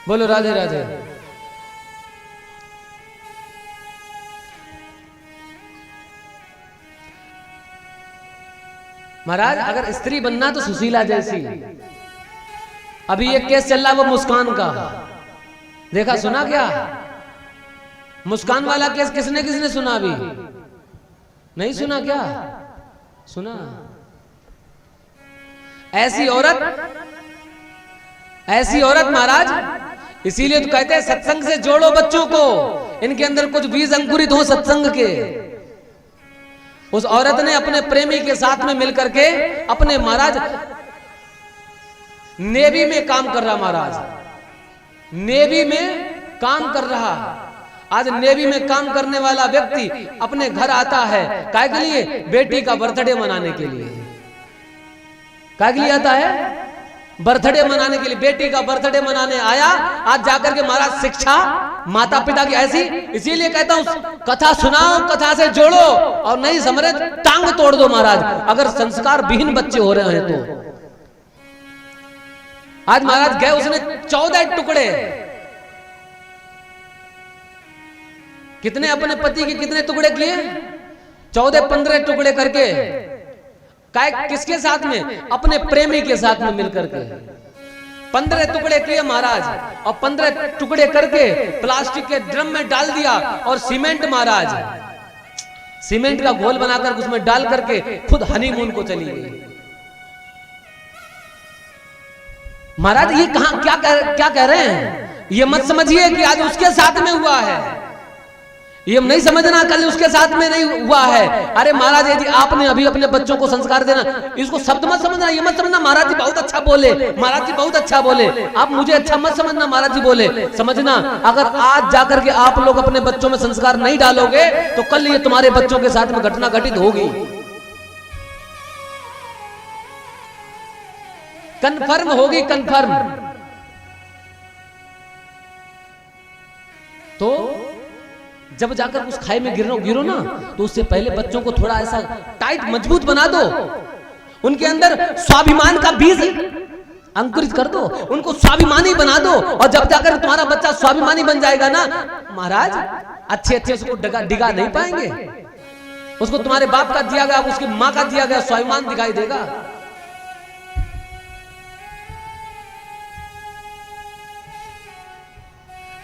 बोलो राधे राधे। महाराज अगर स्त्री बनना तो सुशीला जैसी। अभी एक केस चल रहा वो मुस्कान का, देखा सुना क्या? मुस्कान वाला केस किसने किसने सुना? अभी नहीं सुना क्या? सुना? ऐसी औरत महाराज, इसीलिए तो कहते हैं सत्संग से जोड़ो बच्चों को, इनके अंदर कुछ बीज अंकुरित हो सत्संग के। उस औरत ने अपने प्रेमी के साथ में मिलकर के अपने महाराज नेवी में काम कर रहा, महाराज नेवी में काम कर रहा। आज नेवी में काम करने वाला व्यक्ति अपने घर आता है, काय के लिए? बेटी का बर्थडे मनाने के लिए। काय के लिए आता है? बर्थडे मनाने के लिए। बेटी का बर्थडे मनाने आया, आज जाकर के महाराज शिक्षा माता पिता की ऐसी। इसीलिए कहता हूं कथा सुनाओ, कथा से जोड़ो, और नहीं समझे टांग तोड़ दो महाराज, अगर संस्कार विहीन बच्चे हो रहे हैं तो। आज महाराज गए, उसने 14 टुकड़े, कितने अपने पति के कितने टुकड़े किए? 14-15 टुकड़े करके। किसके साथ में? अपने प्रेमी के साथ में मिलकर के 15 टुकड़े किए महाराज, और 15 टुकड़े करके प्लास्टिक के ड्रम में डाल दिया, और सीमेंट महाराज, सीमेंट का घोल बनाकर उसमें डाल करके खुद हनीमून को चली गई। महाराज ये कहां क्या कह रहे हैं? ये मत समझिए कि आज उसके साथ में हुआ है, ये नहीं समझना कल उसके साथ में नहीं हुआ है। अरे महाराज यदि आपने अभी अपने बच्चों को संस्कार देना, इसको शब्द मत समझना, ये मत समझना महाराज जी बहुत अच्छा बोले, महाराज जी बहुत अच्छा बोले, आप मुझे अच्छा मत समझना महाराज जी बोले। समझना अगर आज जाकर के आप लोग अपने बच्चों में संस्कार नहीं डालोगे तो कल ये तुम्हारे बच्चों के साथ में घटना घटित होगी, कन्फर्म होगी, कन्फर्म। तो जब जाकर उस खाई में गिरो ना, तो उससे पहले बच्चों को थोड़ा ऐसा टाइट मजबूत बना दो, उनके अंदर स्वाभिमान का बीज अंकुरित कर दो, उनको स्वाभिमानी बना दो। और जब जाकर तुम्हारा बच्चा स्वाभिमानी बन जाएगा ना महाराज, अच्छे उसको डिगा नहीं पाएंगे, उसको तुम्हारे बाप का दिया गया, उसकी माँ का दिया गया स्वाभिमान दिखाई देगा।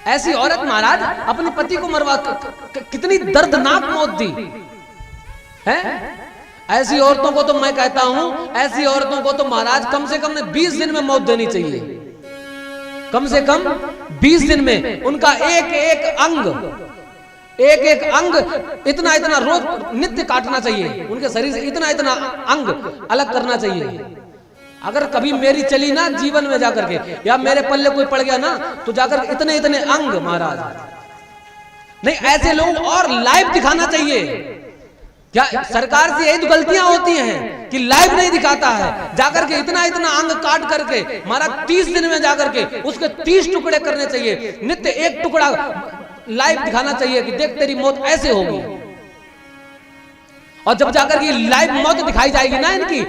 ऐसी औरत महाराज अपने पति को मरवा, कितनी दर्दनाक मौत दी है। ऐसी औरतों को तो मैं कहता हूं, ऐसी औरतों को तो महाराज कम से कम 20 दिन में मौत देनी चाहिए, कम से कम 20 दिन में। उनका एक एक अंग इतना रोज नित्य काटना चाहिए, उनके शरीर से इतना अंग अलग करना चाहिए। अगर कभी मेरी चली ना जीवन में जाकर के, या मेरे पल्ले कोई पड़ गया ना, तो जाकर इतने अंग महाराज नहीं, ऐसे लोग और लाइव दिखाना चाहिए। क्या सरकार से यही तो गलतियां होती हैं कि लाइव नहीं दिखाता है, जाकर के इतना अंग काट करके महाराज 30 दिन में जाकर के उसके 30 टुकड़े करने चाहिए, नित्य एक टुकड़ा लाइव दिखाना चाहिए कि देख तेरी मौत ऐसे होगी। और जब जाकर के लाइव मौत दिखाई जाएगी ना इनकी,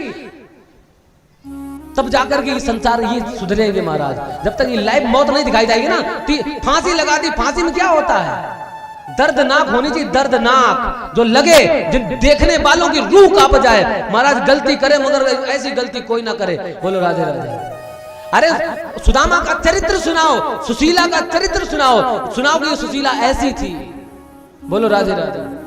तब जाकर के संसार ये सुधरेंगे महाराज। जब तक ये लाइव मौत नहीं दिखाई जाएगी ना, फांसी लगा दी, फांसी में क्या होता है? दर्दनाक होनी चाहिए, दर्दनाक जो लगे, जिन देखने वालों की रूह कांप जाए। महाराज गलती करे मगर ऐसी गलती कोई ना करे। बोलो राधे राधे। अरे सुदामा का चरित्र सुनाओ, सुशीला का चरित्र सुनाओ कि सुशीला ऐसी थी। बोलो राधे राधे।